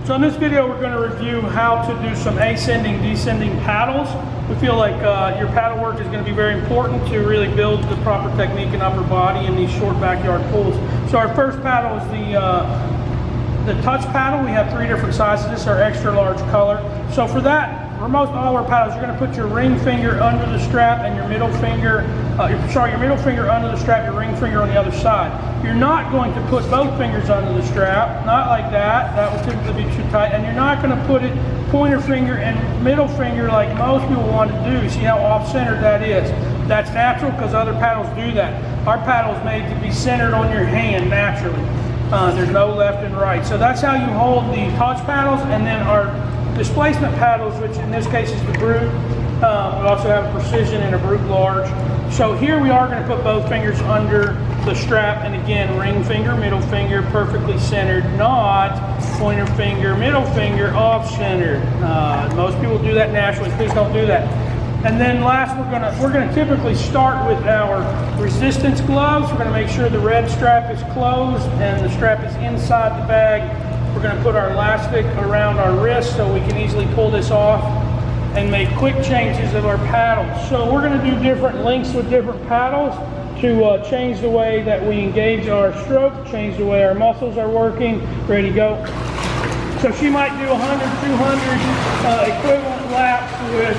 So in this video, we're going to review how to do some ascending, descending paddles. We feel like your paddle work is going to be very important to really build the proper technique and upper body in these short backyard pools. So our first paddle is the touch paddle. We have 3 different sizes. This is our extra large color. So for that, for most all our paddles, you're going to put your ring finger under the strap and your middle finger, your middle finger under the strap, your ring finger on the other side. You're not going to put both fingers under the strap, not like that. That will typically be too tight. And you're not going to put it pointer finger and middle finger like most people want to do. See how off-centered that is? That's natural because other paddles do that. Our paddle is made to be centered on your hand naturally. There's no left and right. So that's how you hold the touch paddles, and then our displacement paddles, which in this case is the Brute. We also have a Precision and a Brute Large. So here we are going to put both fingers under the strap, and again, ring finger, middle finger, perfectly centered, not pointer finger, middle finger, off-centered. Most people do that naturally. Please don't do that. And then last, we're gonna typically start with our resistance gloves. We're gonna make sure the red strap is closed and the strap is inside the bag. We're going to put our elastic around our wrist so we can easily pull this off and make quick changes of our paddles. So we're going to do different lengths with different paddles to change the way that we engage our stroke, change the way our muscles are working. Ready to go. So she might do 100, 200 equivalent laps with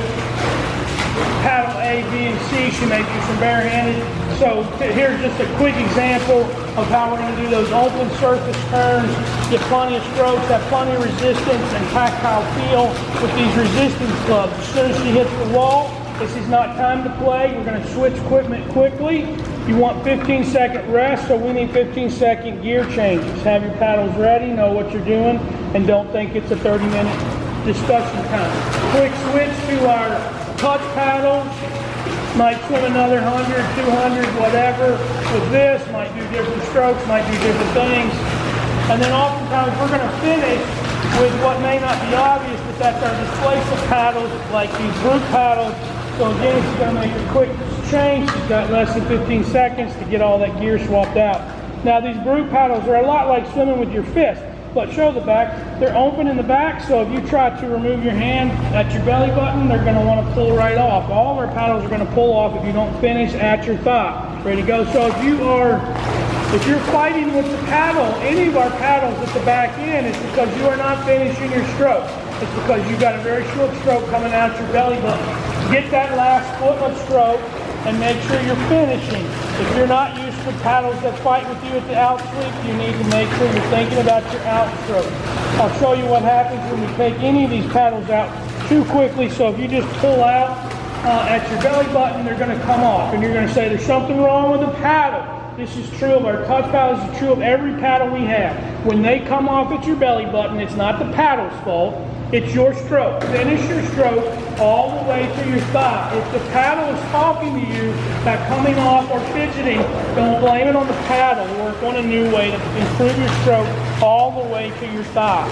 paddle A, B, and C. She may do some barehanded. So here's just a quick example of how we're going to do those open surface turns, get plenty of strokes, have plenty of resistance and tactile feel with these resistance gloves. As soon as she hits the wall, this is not time to play. We're going to switch equipment quickly. You want 15-second rest, so we need 15-second gear changes. Have your paddles ready, know what you're doing, and don't think it's a 30-minute discussion time. Quick switch to our touch paddles. Might swim another 100, 200, whatever. With this, might do different strokes, might do different things. And then oftentimes we're going to finish with what may not be obvious, but that's our displacement paddles, like these Brute paddles. So again, she's going to make a quick change. She's got less than 15 seconds to get all that gear swapped out. Now these Brute paddles are a lot like swimming with your fist. But show the back. They're open in the back, so if you try to remove your hand at your belly button, they're going to want to pull right off. All of our paddles are going to pull off if you don't finish at your thigh. Ready to go? So if you're fighting with the paddle, any of our paddles at the back end, it's because you are not finishing your stroke. It's because you've got a very short stroke coming out your belly button. Get that last foot of stroke and make sure you're finishing. If you're not used to paddles that fight with you at the out sweep, you need to make sure you're thinking about your out stroke. I'll show you what happens when we take any of these paddles out too quickly. So if you just pull out at your belly button, they're going to come off. And you're going to say, there's something wrong with the paddle. This is true of our touch paddles. It's true of every paddle we have. When they come off at your belly button, it's not the paddle's fault. It's your stroke. Finish your stroke all the way to your thigh. If the paddle is talking to you about coming off or fidgeting, don't blame it on the paddle. Work on a new way to improve your stroke all the way to your thigh.